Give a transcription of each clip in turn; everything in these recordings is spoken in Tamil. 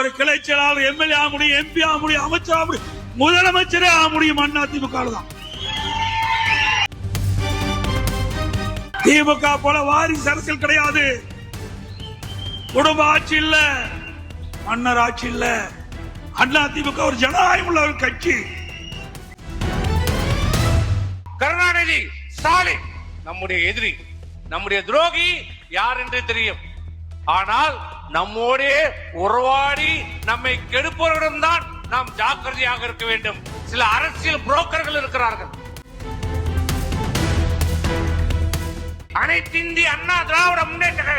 ஒரு கிளை செயலாளர் எம்எல்ஏ ஆக முடியும், எம்பி ஆக முடியும், அமைச்சர் ஆக முடியும், முதலமைச்சரே ஆக முடியும். அதிமுக தான். திமுக போல வாரிசு அரசியல் கிடையாது. குடும்ப ஆட்சி இல்ல, மன்னர் ஆட்சி இல்ல. அதிமுக ஒரு ஜனநாயகம் உள்ள ஒரு கட்சி. கருணாநிதி, ஸ்டாலின் நம்முடைய எதிரி, நம்முடைய துரோகி யார் என்று தெரியும். ஆனால் நம்மோடே உறவாடி நம்மை கெடுப்பவரிடம் தான் நாம் ஜாக்கிரதையாக இருக்க வேண்டும். சில அரசியல் புரோக்கர்கள் இருக்கிறார்கள். அனைத்து இந்திய அண்ணா திராவிட முன்னேற்ற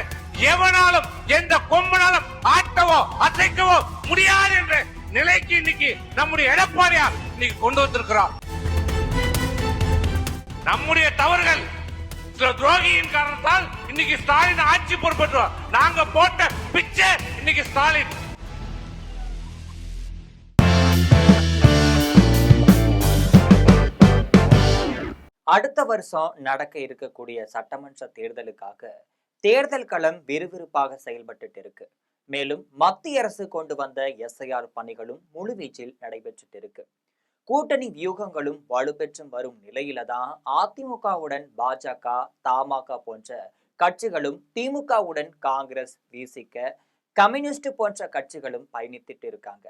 எவனாலும் எந்த கொம்பனாலும் ஆட்டவோ அசைக்கவோ முடியாது என்ற நிலைக்கு இன்னைக்கு நம்முடைய எடப்பாடியார் இன்னைக்கு கொண்டு வந்திருக்கிறார். நம்முடைய தவறுகள், சில துரோகியின் காரணத்தால் இன்னைக்கு ஸ்டாலின் ஆட்சி பொறுப்பேற்றார். நாங்க போட்ட பிச்சை இன்னைக்கு ஸ்டாலின். அடுத்த வருஷம் நடக்க இருக்கக்கூடிய சட்டமன்ற தேர்தலுக்காக தேர்தல் களம் விறுவிறுப்பாக செயல்பட்டு இருக்கு. மேலும் மத்திய அரசு கொண்டு வந்த எஸ்ஐஆர் பணிகளும் முழுவீச்சில் நடைபெற்று இருக்கு. கூட்டணி வியூகங்களும் வலுப்பெற்றும் வரும் நிலையில தான் அதிமுகவுடன் பாஜக, தமாக போன்ற கட்சிகளும், திமுகவுடன் காங்கிரஸ், விசிக, கம்யூனிஸ்ட் போன்ற கட்சிகளும் பயணித்துட்டு இருக்காங்க.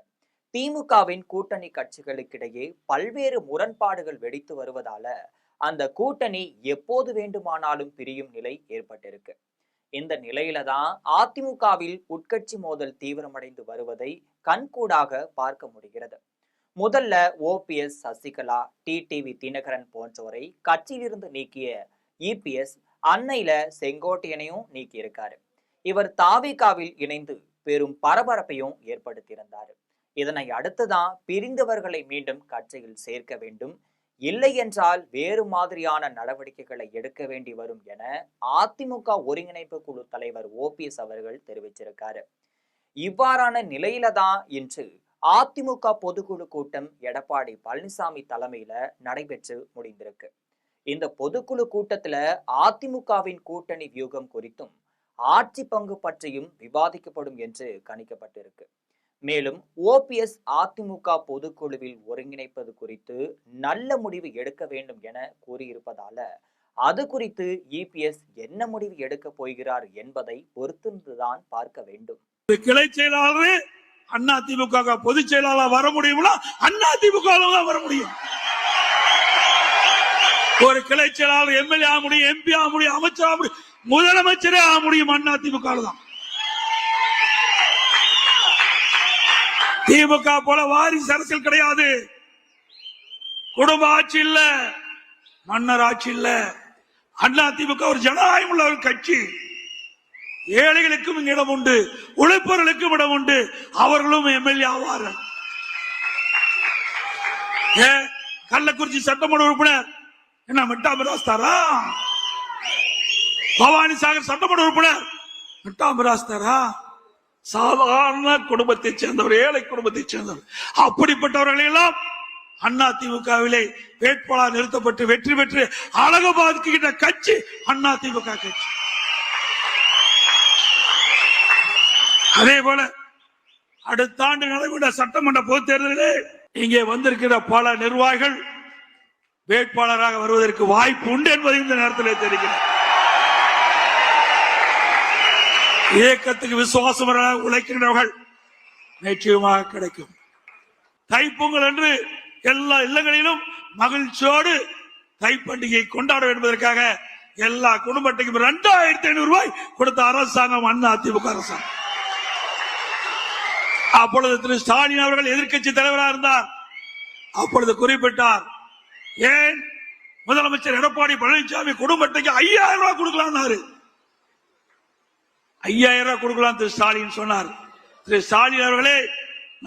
திமுகவின் கூட்டணி கட்சிகளுக்கிடையே பல்வேறு முரண்பாடுகள் வெடித்து வருவதால அந்த கூட்டணி எப்போது வேண்டுமானாலும் பிரியும் நிலை ஏற்பட்டிருக்கு. இந்த நிலையில தான் அதிமுகவில் உட்கட்சி மோதல் தீவிரமடைந்து வருவதை கண்கூடாக பார்க்க முடிகிறது. முதல்ல ஓபிஎஸ், சசிகலா, டிடிவி தினகரன் போன்றோரை கட்சியிலிருந்து நீக்கிய இபிஎஸ் அன்னையில செங்கோட்டையனையும் நீக்கி இருக்காரு. இவர் தாவேகாவில் இணைந்து பெரும் பரபரப்பையும் ஏற்படுத்தியிருந்தாரு. இதனை அடுத்துதான் பிரிந்தவர்களை மீண்டும் கட்சியில் சேர்க்க வேண்டும், இல்லை என்றால் வேறு மாதிரியான நடவடிக்கைகளை எடுக்க வேண்டி வரும் என அதிமுக ஒருங்கிணைப்பு குழு தலைவர் ஓபிஎஸ் அவர்கள் தெரிவிச்சிருக்காரு. இவ்வாறான நிலையில தான் இன்று அதிமுக பொதுக்குழு கூட்டம் எடப்பாடி பழனிசாமி தலைமையில நடைபெற்று முடிந்திருக்கு. இந்த பொதுக்குழு கூட்டத்துல அதிமுகவின் கூட்டணி வியூகம் குறித்தும் ஆட்சி பங்கு பற்றியும் விவாதிக்கப்படும் என்று கணிக்கப்பட்டிருக்கு. மேலும் ஓபிஎஸ் அதிமுக பொதுக்குழுவில் ஒருங்கிணைப்பது குறித்து நல்ல முடிவு எடுக்க வேண்டும் என கூறியிருப்பதால அது குறித்து இபிஎஸ் என்ன முடிவு எடுக்க போகிறார் என்பதை பொறுத்திருந்துதான் பார்க்க வேண்டும். கிளை செயலாளர் அதிமுக பொதுச் செயலாளர் வர முடியும்னா அதிமுக வர முடியும். ஒரு கிளை செயலாளர் எம்எல்ஏ ஆக முடியும், எம்பி ஆக முடியும், அமைச்சர் ஆக முடியும், முதலமைச்சரே ஆக முடியும். அதிமுக தான். திமுக போல வாரிசு அரசியல் கிடையாது. குடும்ப ஆட்சி இல்ல, மன்னர் ஆட்சி இல்ல. அதிமுக ஒரு ஜனநாயகம் உள்ள ஒரு கட்சி. ஏழைகளுக்கும் இடம் உண்டு, உழைப்பவர்களுக்கும் இடம் உண்டு. அவர்களும் எம்எல்ஏ ஆவார்கள். கள்ளக்குறிச்சி சட்டமன்ற உறுப்பினர் என்ன மிட்டாமிராஸ் தாரா? பவானி சாகர் சட்டமன்ற உறுப்பினர் மிட்டாமிராஸ் தாரா? சாதாரண குடும்பத்தை சேர்ந்தவர், ஏழை குடும்பத்தை சேர்ந்தவர். அப்படிப்பட்டவர்களை எல்லாம் அதிமுகவிலே வேட்பாளர் நிறுத்தப்பட்டு வெற்றி பெற்று அழகு பார்க்கின்ற கட்சி அதிமுக கட்சி. அதே போல அடுத்த ஆண்டு நடைபெற்ற சட்டமன்ற பொதுத் தேர்தலிலே இங்கே வந்திருக்கிற பல நிர்வாகிகள் வேட்பாளராக வருவதற்கு வாய்ப்பு உண்டு என்பதை இந்த நேரத்தில் தெரிகிறது. இயக்கத்துக்கு விசுவாசமாக உழைக்கின்றவர்கள் நிச்சயமாக கிடைக்கும். தைப்பொங்கல் என்று எல்லா இல்லங்களிலும் மகிழ்ச்சியோடு தைப்பண்டிகை கொண்டாட என்பதற்காக எல்லா குடும்பத்துக்கும் 2500 ரூபாய் கொடுத்த அரசாங்கம் அதிமுக அரசாங்கம். அப்பொழுது திரு ஸ்டாலின் அவர்கள் எதிர்க்கட்சி தலைவராக இருந்தார். அப்பொழுது குறிப்பிட்டார், ஏன் முதலமைச்சர் எடப்பாடி பழனிசாமி குடும்பத்துக்கு 5000 ரூபாய் கொடுக்கலாம், 5000 ரூபாய் கொடுக்கலாம் திரு ஸ்டாலின் சொன்னார். திரு ஸ்டாலின் அவர்களே,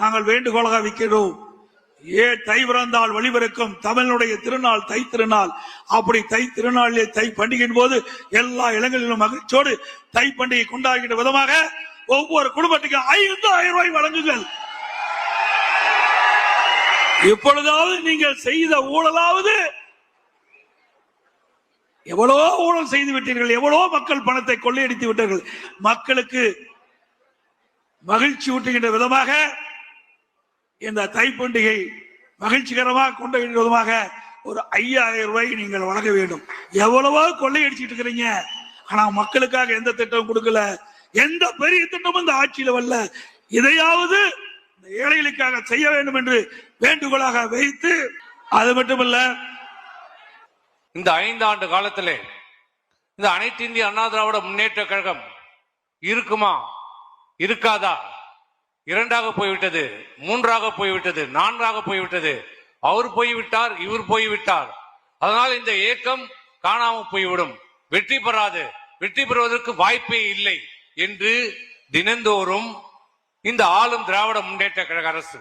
நாங்கள் வேண்டுகோளாக வைக்கிறோம், தை பிறந்தால் வழிபிறக்கும் தமிழனுடைய திருநாள் தை திருநாள். அப்படி தை திருநாளிலே தை பண்டிகையின் போது எல்லா இடங்களிலும் மகிழ்ச்சியோடு தை பண்டிகை கொண்டாடுகின்ற விதமாக ஒவ்வொரு குடும்பத்துக்கு 5000 ரூபாய் வழங்குங்கள். இப்பொழுதாவது நீங்கள் செய்த ஊழலாவது, எவ்வளவோ ஊழல் செய்து விட்டீர்கள், எவ்வளவோ மக்கள் பணத்தை கொள்ளையடித்து விட்டார்கள். மக்களுக்கு மகிழ்ச்சி ஊட்டுகின்ற விதமாக இந்த தைப்பண்டிகை மகிழ்ச்சிகரமாக கொண்டாடுகின்ற விதமாக ஒரு 5000 ரூபாய் நீங்கள் வழங்க வேண்டும். எவ்வளவோ கொள்ளையடிச்சிட்டு இருக்கிறீங்க, ஆனா மக்களுக்காக எந்த திட்டம் கொடுக்கல, எந்த பெரிய திட்டமும் இந்த ஆட்சியில் வரல. இதையாவது இந்த ஏழைகளுக்காக செய்ய வேண்டும் என்று வேண்டுகோளாக வைத்து, அது மட்டுமல்ல, இந்த 5 ஆண்டு காலத்திலே இந்த அனைத்து இந்திய அண்ணா திராவிட முன்னேற்ற கழகம் இருக்குமா இருக்காதா? 2ஆக போய்விட்டது, 3ஆக போய்விட்டது, 4ஆக போய்விட்டது. அவர் போய்விட்டார், இவர் போய்விட்டார். அதனால் இந்த இயக்கம் காணாமல் போய்விடும், வெற்றி பெறாது, வெற்றி பெறுவதற்கு வாய்ப்பே இல்லை என்று தினந்தோறும் இந்த ஆளும் திராவிட முன்னேற்ற கழக அரசு,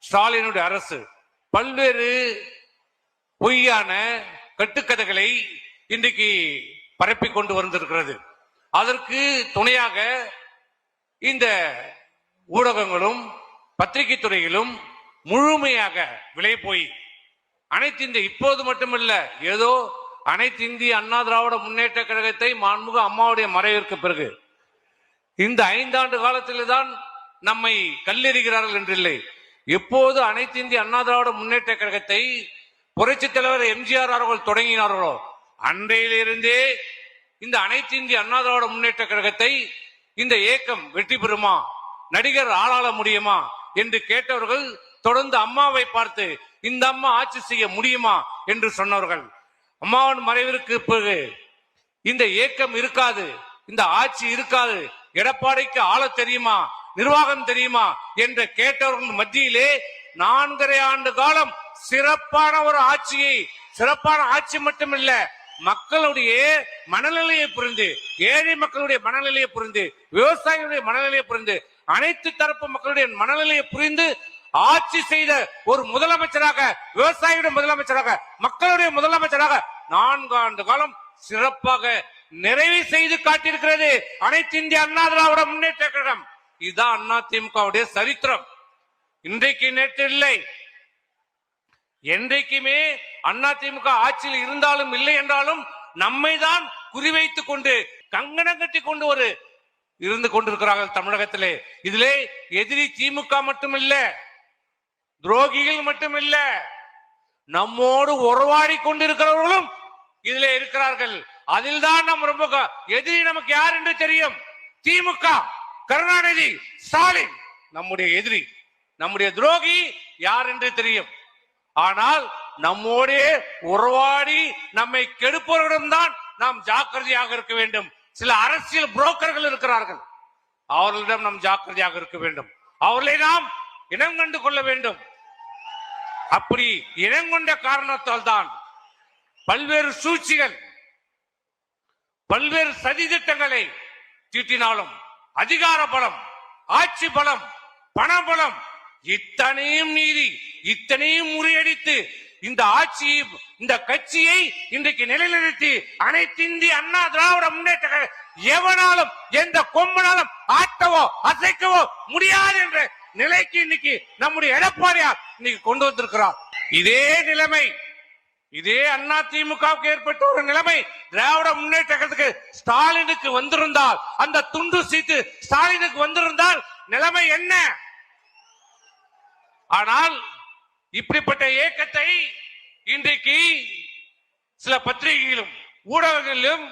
ஸ்டாலினுடைய அரசு பல்வேறு பொய்யான கட்டுக்கதைகளை இன்றைக்கு பரப்பி கொண்டு வந்திருக்கிறது. அதற்கு துணையாக இந்த ஊடகங்களும் பத்திரிகை துறையிலும் முழுமையாக விலை போய் அனைத்து இந்திய, இப்போது மட்டுமல்ல, ஏதோ அனைத்து இந்திய அண்ணா திராவிட முன்னேற்ற கழகத்தை மாண்புமிகு அம்மாவுடைய மறைவிற்கு பிறகு இந்த 5 ஆண்டு காலத்தில் தான் நம்மை கல்லெறிகிறார்கள் என்றில்லை. எப்போது அனைத்து இந்திய அண்ணா திராவிட முன்னேற்ற கழகத்தை புரட்சி தலைவர் எம்ஜிஆர் அவர்கள் தொடங்கினார்களோ அன்றையிலிருந்தே இந்த அனைத்து இந்திய அண்ணா திராவிட முன்னேற்ற கழகத்தை இந்த இயக்கம் வெற்றி பெறுமா, நடிகர் ஆளாள முடியுமா என்று கேட்டவர்கள் தொடர்ந்து அம்மாவை பார்த்து இந்த அம்மா ஆட்சி செய்ய முடியுமா என்று சொன்னவர்கள். அம்மாவின் மறைவிற்கு பிறகு இந்த இயக்கம் இருக்காது, இந்த ஆட்சி இருக்காது, எடப்பாடிக்கு ஆள தெரியுமா, நிர்வாகம் தெரியுமா என்று கேட்டவர்கள் மத்தியிலே 4.5 ஆண்டு காலம் சிறப்பான ஒரு ஆட்சியை, சிறப்பான ஆட்சி மட்டுமில்ல, மக்களுடைய மனநிலையை புரிந்து, ஏழை மக்களுடைய மனநிலையை புரிந்து, விவசாயிகளுடைய மனநிலையை புரிந்து, அனைத்து தரப்பு மக்களுடைய மனநிலையை புரிந்து ஆட்சி செய்த ஒரு முதலமைச்சராக, விவசாயியுடைய முதலமைச்சராக, மக்களுடைய முதலமைச்சராக 4 ஆண்டு காலம் சிறப்பாக நிறைவு செய்து காட்டியிருக்கிறது அனைத்து இந்திய அண்ணா திராவிட முன்னேற்ற கழகம். இதுதான் அதிமுகவுடைய சரித்திரம். இன்றைக்கு நேற்று இல்லை, என்றைக்குமே அதிமுக ஆட்சியில் இருந்தாலும் இல்லை என்றாலும் நம்மை தான் குறிவைத்துக் கொண்டு கங்கணம் கட்டி கொண்டு ஒரு இருந்து கொண்டிருக்கிறார்கள் தமிழகத்திலே. இதிலே எதிரி திமுக மட்டுமில்ல, துரோகிகள் மட்டுமில்ல, நம்மோடு உறவாடி கொண்டிருக்கிறவர்களும் இதிலே இருக்கிறார்கள். அதில் தான் நம்ம ரொம்ப எதிரி நமக்கு யார் என்று தெரியும். திமுக, கருணாநிதி, ஸ்டாலின் நம்முடைய எதிரி, நம்முடைய துரோகி யார் என்று தெரியும். ஆனால் நம்மோடே உறவாடி நம்மை கெடுப்பவர்களிடம்தான் நாம் ஜாக்கிரதையாக இருக்க வேண்டும். சில அரசியல் புரோக்கர்கள் இருக்கிறார்கள், அவர்களிடம் நாம் ஜாக்கிரதையாக இருக்க வேண்டும். அவர்களை நாம் இனம் கண்டு கொள்ள வேண்டும். அப்படி இனம் கொண்ட காரணத்தால் தான் பல்வேறு சூழ்ச்சிகள், பல்வேறு சதி திட்டங்களை தீட்டினாலும் அதிகார பலம், ஆட்சி பலம், பண பலம் இத்தனையும் மீறி, இத்தனையும் முறியடித்து இந்த ஆட்சியை, இந்த கட்சியை இன்றைக்கு நிலைநிறுத்தி அனைத்து இந்திய அண்ணா திராவிட முன்னேற்ற எவனாலும் எந்த கொம்பனாலும் ஆட்டவோ அசைக்கவோ முடியாது என்ற நிலைக்கு இன்னைக்கு நம்முடைய எடப்பாடியார் இன்னைக்கு கொண்டு வந்திருக்கிறார். இதே நிலைமை, இதே அண்ணா திமுகவுக்கு ஏற்பட்ட ஒரு நிலைமை திராவிட முன்னேற்ற கழகத்துக்கு ஸ்டாலினுக்கு வந்திருந்தால், அந்த துண்டு சீட்டு ஸ்டாலினுக்கு வந்திருந்தால் நிலைமை என்ன? ஆனால் இப்படிப்பட்ட இயக்கத்தை இன்றைக்கு சில பத்திரிகைகளும் ஊடகங்களிலும்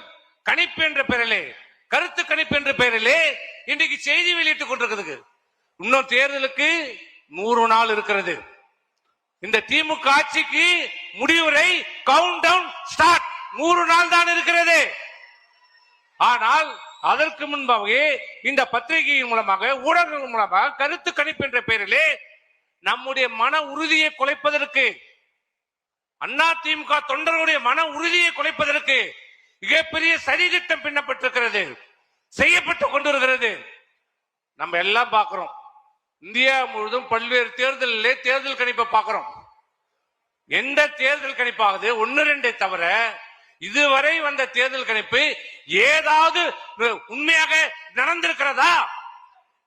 கணிப்பு என்ற பெயரிலே, கருத்து கணிப்பு என்ற பெயரிலே இன்றைக்கு செய்தி வெளியிட்டுக் கொண்டிருக்கிறது. இன்னும் தேர்தலுக்கு 100 நாள் இருக்கிறது. இந்த திமுக ஆட்சிக்கு முடிவுரை கவுண்ட் டவுன் ஸ்டார்ட் 100 நாள் தான் இருக்கிறது. ஆனால் அதற்கு முன்பாகவே இந்த பத்திரிகையின் மூலமாக, ஊடகங்கள் மூலமாக கருத்து கணிப்பு என்ற பெயரிலே நம்முடைய மன உறுதியை குலைப்பதற்கு, அதிமுக தொண்டர்களுடைய மன உறுதியை குலைப்பதற்கு மிகப்பெரிய சதி திட்டம் பின்னப்பட்டிருக்கிறது, செய்யப்பட்டுக் கொண்டிருக்கிறது. நம்ம எல்லாம் பார்க்கிறோம். இந்தியா முழுவதும் பல்வேறு தேர்தலிலே தேர்தல் கணிப்பை பார்க்கிறோம். எந்த தேர்தல் கணிப்பாவது 1-2 தவிர இதுவரை வந்த தேர்தல் கணிப்பு ஏதாவது உண்மையாக நடந்திருக்கிறதா?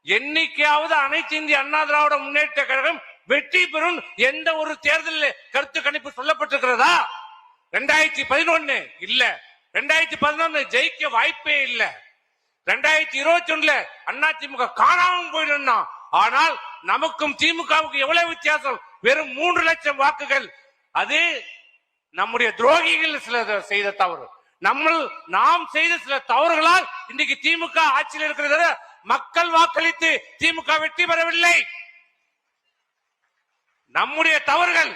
என்னைக்காவது அனைத்து இந்திய அண்ணா திராவிட முன்னேற்ற கழகம் வெற்றி பெறும் எந்த ஒரு தேர்தலில் கருத்து கணிப்பு சொல்லப்பட்டிருக்கிறதா? 2011 இல்ல, 2011 ஜெயிக்க வாய்ப்பே இல்ல. 2021 அதிமுக காணாமல் போயிடும்னா, ஆனால் நமக்கும் திமுகவுக்கு எவ்வளவு வித்தியாசம்? வெறும் 3 லட்சம் வாக்குகள். அது நம்முடைய துரோகிகள் சில செய்த தவறு, நாம் செய்த சில தவறுகளால் இன்னைக்கு திமுக ஆட்சியில் இருக்கிறது. மக்கள் வாக்களித்து திமுக வெற்றி பெறவில்லை. நம்முடைய தவறுகள்,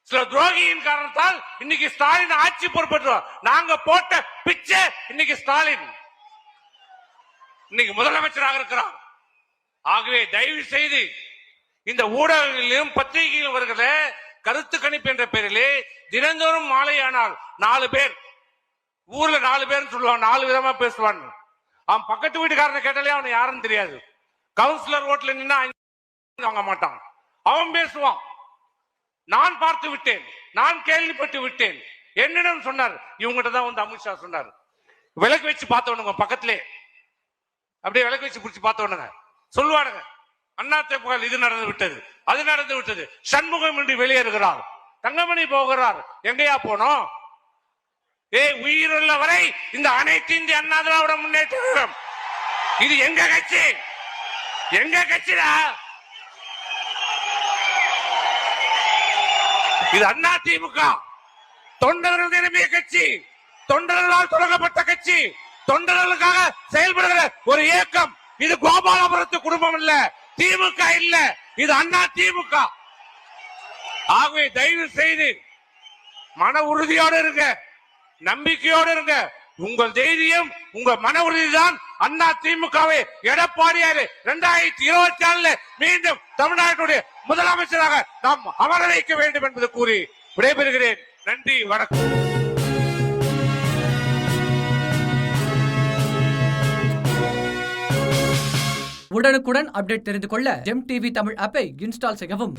சில துரோகியின் காரணத்தால் இன்னைக்கு ஸ்டாலின் ஆட்சி பொறுப்பேற்றோம். நாங்க போட்ட பிச்சை இன்னைக்கு ஸ்டாலின் இன்னைக்கு முதலமைச்சராக இருக்கிறார். ஆகவே தயவு செய்து இந்த ஊடகங்களிலும் பத்திரிகைகளிலும் வருகிற கருத்து கணிப்பு என்ற பெயரிலே தினந்தோறும் மாலையானால் 4 பேர் ஊர்ல 4 பேர் சொல்லுவான், 4 விதமா பேசுவான். அவன் பக்கத்து வீட்டுக்காரனை கேட்டாலே அவனை யாருன்னு தெரியாது. கவுன்சிலர் ஓட்டுல நின்னா வாங்க மாட்டான், அவன் பேசுவான். நான் பார்த்து விட்டேன், நான் கேள்விப்பட்டு விட்டேன். என்னிடம் சொன்னார், இவங்ககிட்ட தான் வந்து அமித்ஷா சொன்னார். விளக்கு வச்சு பார்த்தவனுங்க பக்கத்திலே, அப்படியே விளக்கு வச்சு பிடிச்சி பார்த்தவனுங்க சொல்லுவானுங்க, அதிமுக இது நடந்து விட்டது, அது நடந்து விட்டது. சண்முகம் இன்று வெளியேறுகிறார், தங்கமணி போகிறார். எங்கேயா போனோம்? உயிருள்ள வரை இந்த அனைத்து இந்திய அண்ணா திராவிட முன்னேற்றம் இது எங்க கட்சி, எங்க கட்சிடா இது. அதிமுக தொண்டர்கள் நிரம்பிய கட்சி, தொண்டர்களால் தொடங்கப்பட்ட கட்சி, தொண்டர்களுக்காக செயல்படுகிற ஒரு இயக்கம். இது கோபாலபுரத்து குடும்பம் இல்ல, திமுக இல்ல, இது அதிமுக. ஆகவே தயவு செய்து மன உறுதியோடு இருங்க, நம்பிக்கையோடு இருங்க. உங்கள் தைரியம், உங்க மன உறுதிதான் அதிமுகவை எடப்பாடியார் 2024 மீண்டும் தமிழ்நாட்டுடைய முதலமைச்சராக நாம் அமர வைக்க வேண்டும் என்பது கூறி விடைபெறுகிறேன். நன்றி, வணக்கம். உடனுக்குடன் அப்டேட் தெரிந்து கொள்ள ஜெம் டிவி தமிழ் ஆப்பை இன்ஸ்டால் செய்யவும்.